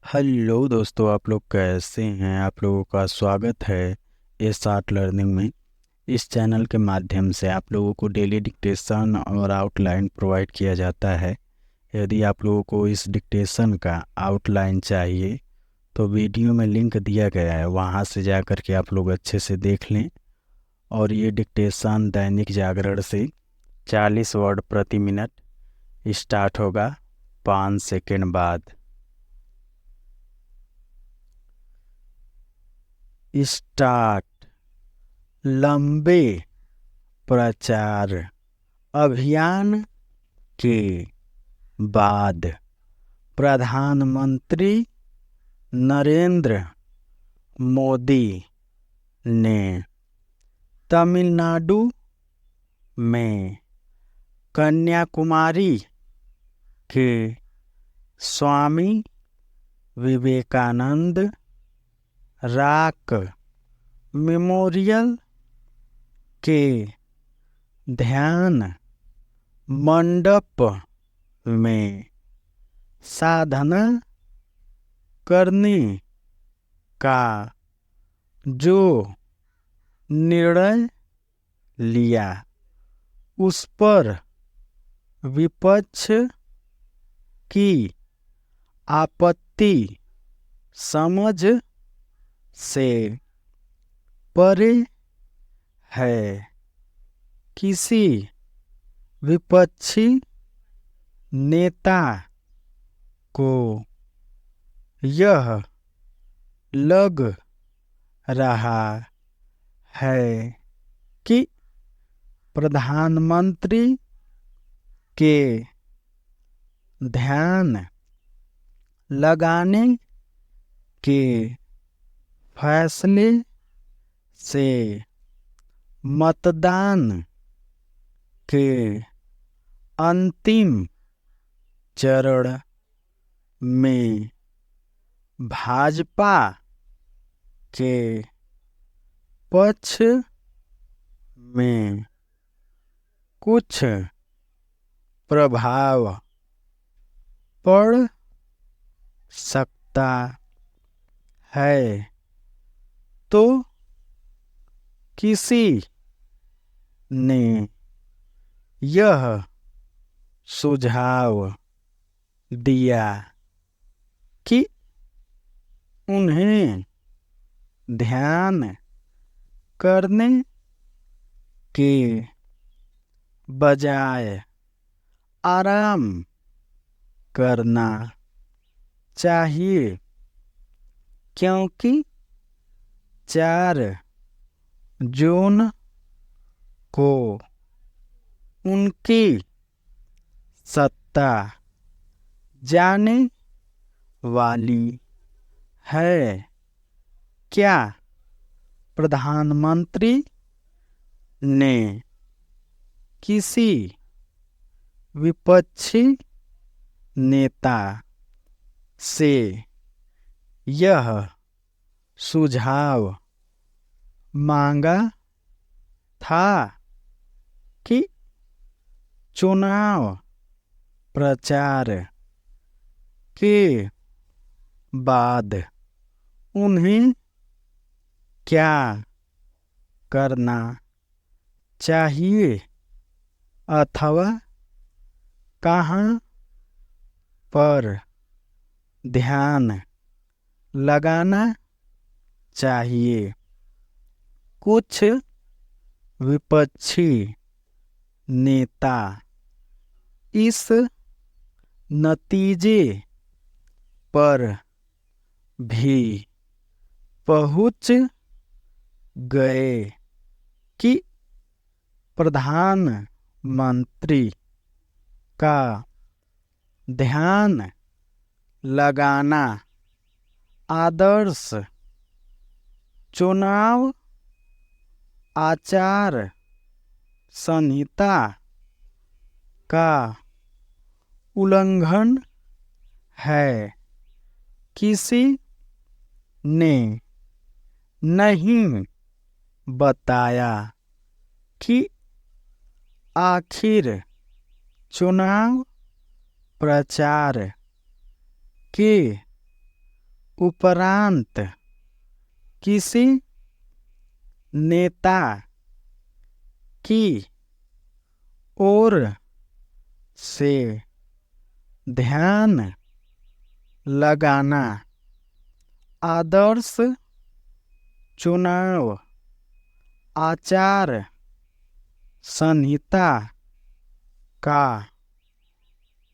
Hello दोस्तों, आप लोग कैसे हैं। आप लोगों का स्वागत है एस आर्ट लर्निंग में। इस चैनल के माध्यम से आप लोगों को डेली डिक्टेशन और आउटलाइन प्रोवाइड किया जाता है। यदि आप लोगों को इस डिक्टेशन का आउटलाइन चाहिए तो वीडियो में लिंक दिया गया है, वहां से जा कर के आप लोग अच्छे से देख लें। और ये डिक्टेशन दैनिक जागरण से 40 वर्ड प्रति मिनट स्टार्ट होगा 5 सेकेंड बाद। स्टार्ट। लंबे प्रचार अभियान के बाद प्रधानमंत्री नरेंद्र मोदी ने तमिलनाडु में कन्याकुमारी के स्वामी विवेकानंद रॉक मेमोरियल के ध्यान मंडप में साधना करने का जो निर्णय लिया उस पर विपक्ष की आपत्ति समझ से परे है। किसी विपक्षी नेता को यह लग रहा है कि प्रधानमंत्री के ध्यान लगाने के फैसले से मतदान के अंतिम चरण में भाजपा के पक्ष में कुछ प्रभाव पड़ सकता है, तो किसी ने यह सुझाव दिया कि उन्हें ध्यान करने के बजाय आराम करना चाहिए, क्योंकि 4 जून को उनकी सत्ता जाने वाली है। क्या प्रधानमंत्री ने किसी विपक्षी नेता से यह सुझाव मांगा था कि चुनाव प्रचार के बाद उन्हें क्या करना चाहिए अथवा कहाँ पर ध्यान लगाना चाहिए। कुछ विपक्षी नेता इस नतीजे पर भी पहुंच गए कि प्रधानमंत्री का ध्यान लगाना आदर्श चुनाव आचार संहिता का उल्लंघन है। किसी ने नहीं बताया कि आखिर चुनाव प्रचार के उपरांत किसी नेता की ओर से ध्यान लगाना आदर्श चुनाव आचार संहिता का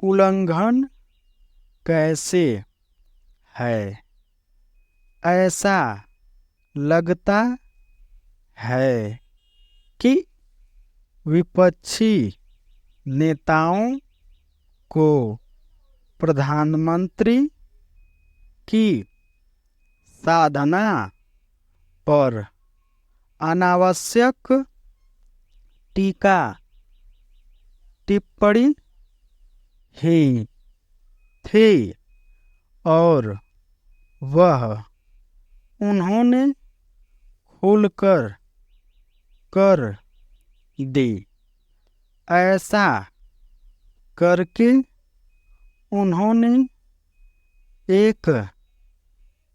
उल्लंघन कैसे है? ऐसा लगता है कि विपक्षी नेताओं को प्रधानमंत्री की साधना पर अनावश्यक टीका टिप्पणी ही थी और वह उन्होंने खुलकर कर दी। ऐसा करके उन्होंने एक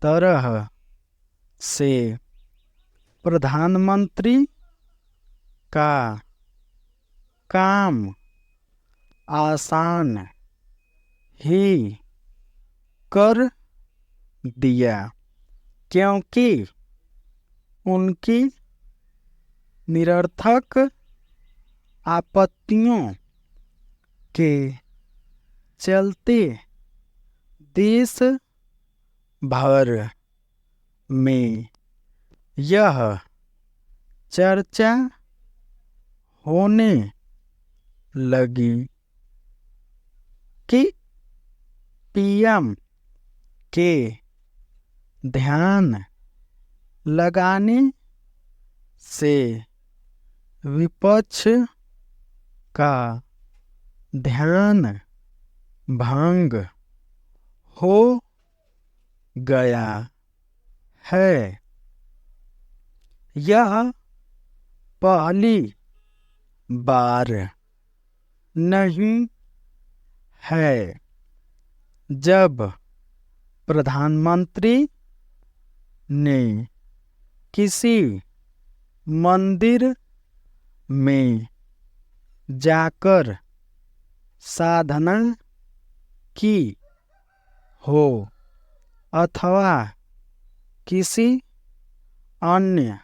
तरह से प्रधानमंत्री का काम आसान ही कर दिया, क्योंकि उनकी निरर्थक आपत्तियों के चलते देश भर में यह चर्चा होने लगी कि पीएम के ध्यान लगाने से विपक्ष का ध्यान भंग हो गया है। यह पहली बार नहीं है जब प्रधानमंत्री ने किसी मंदिर में जाकर साधना की हो अथवा किसी अन्य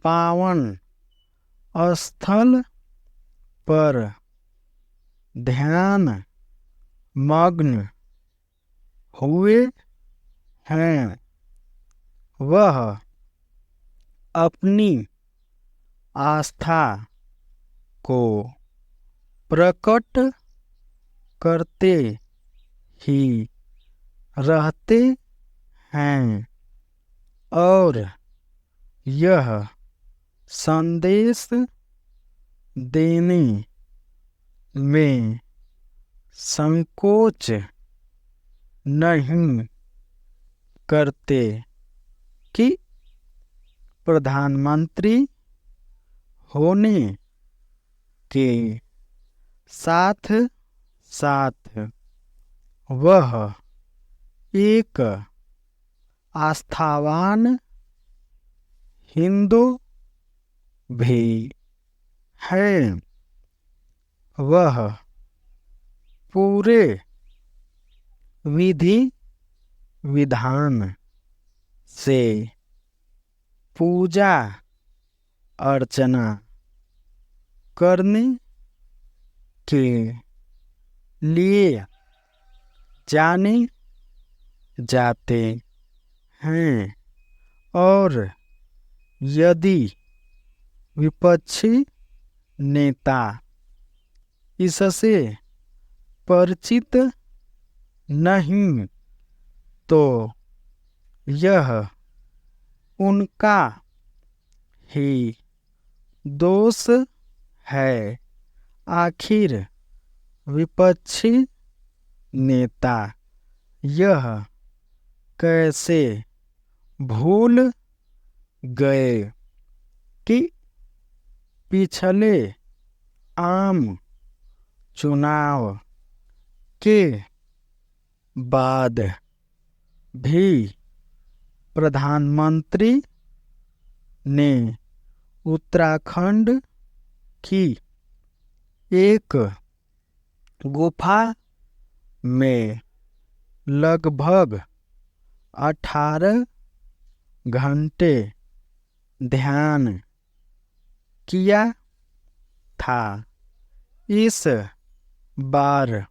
पावन स्थल पर ध्यान मग्न हुए हैं। वह अपनी आस्था को प्रकट करते ही रहते हैं और यह संदेश देने में संकोच नहीं करते कि प्रधानमंत्री होने के साथ साथ वह एक आस्थावान हिंदू भी है। वह पूरे विधि विधान से पूजा अर्चना करने के लिए जाने जाते हैं और यदि विपक्षी नेता इससे परिचित नहीं तो यह उनका ही दोष है। आखिर विपक्षी नेता यह कैसे भूल गए कि पिछले आम चुनाव के बाद भी प्रधानमंत्री ने उत्तराखंड की एक गुफा में लगभग 18 घंटे ध्यान किया था। इस बार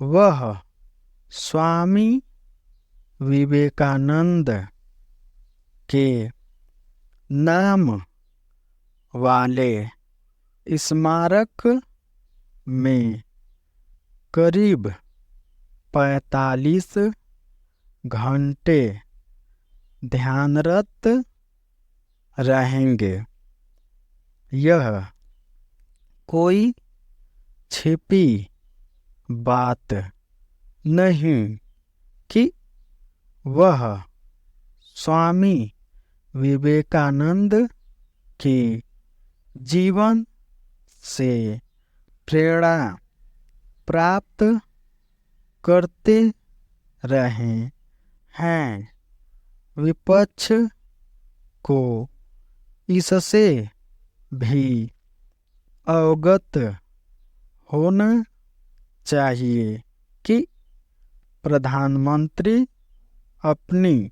वह स्वामी विवेकानंद के नाम वाले स्मारक में करीब 45 घंटे ध्यानरत रहेंगे। यह कोई छिपी बात नहीं कि वह स्वामी विवेकानंद के जीवन से प्रेरणा प्राप्त करते रहे हैं। विपक्ष को इससे भी अवगत होना चाहिए कि प्रधानमंत्री अपनी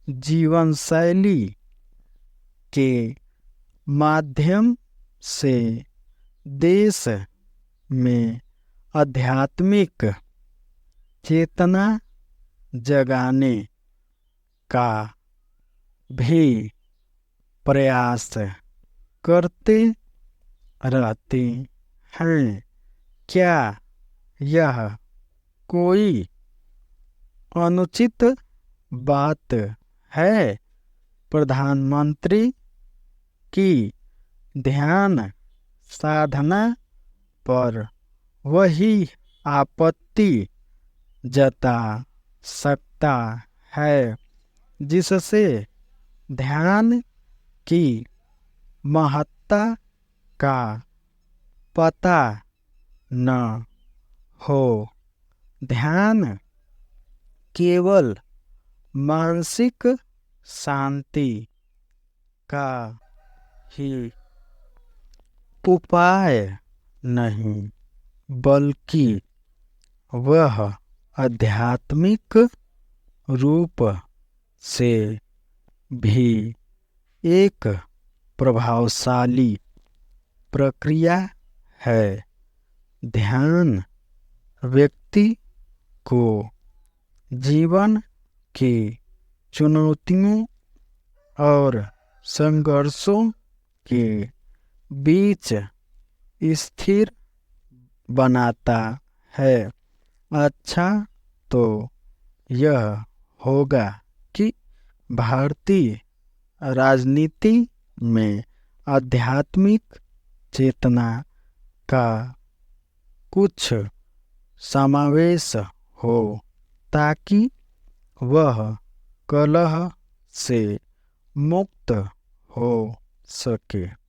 जीवन शैली के माध्यम से देश में आध्यात्मिक चेतना जगाने का भी प्रयास करते रहते हैं। क्या यह कोई अनुचित बात है? प्रधानमंत्री की ध्यान साधना पर वही आपत्ति जता सकता है जिससे ध्यान की महत्ता का पता न हो। ध्यान केवल मानसिक शांति का ही उपाय नहीं, बल्कि वह आध्यात्मिक रूप से भी एक प्रभावशाली प्रक्रिया है। ध्यान व्यक्ति को जीवन की चुनौतियों और संघर्षों के बीच स्थिर बनाता है। अच्छा, तो यह होगा कि भारतीय राजनीति में आध्यात्मिक चेतना का कुछ समावेश हो ताकि वह कलह से मुक्त हो सके।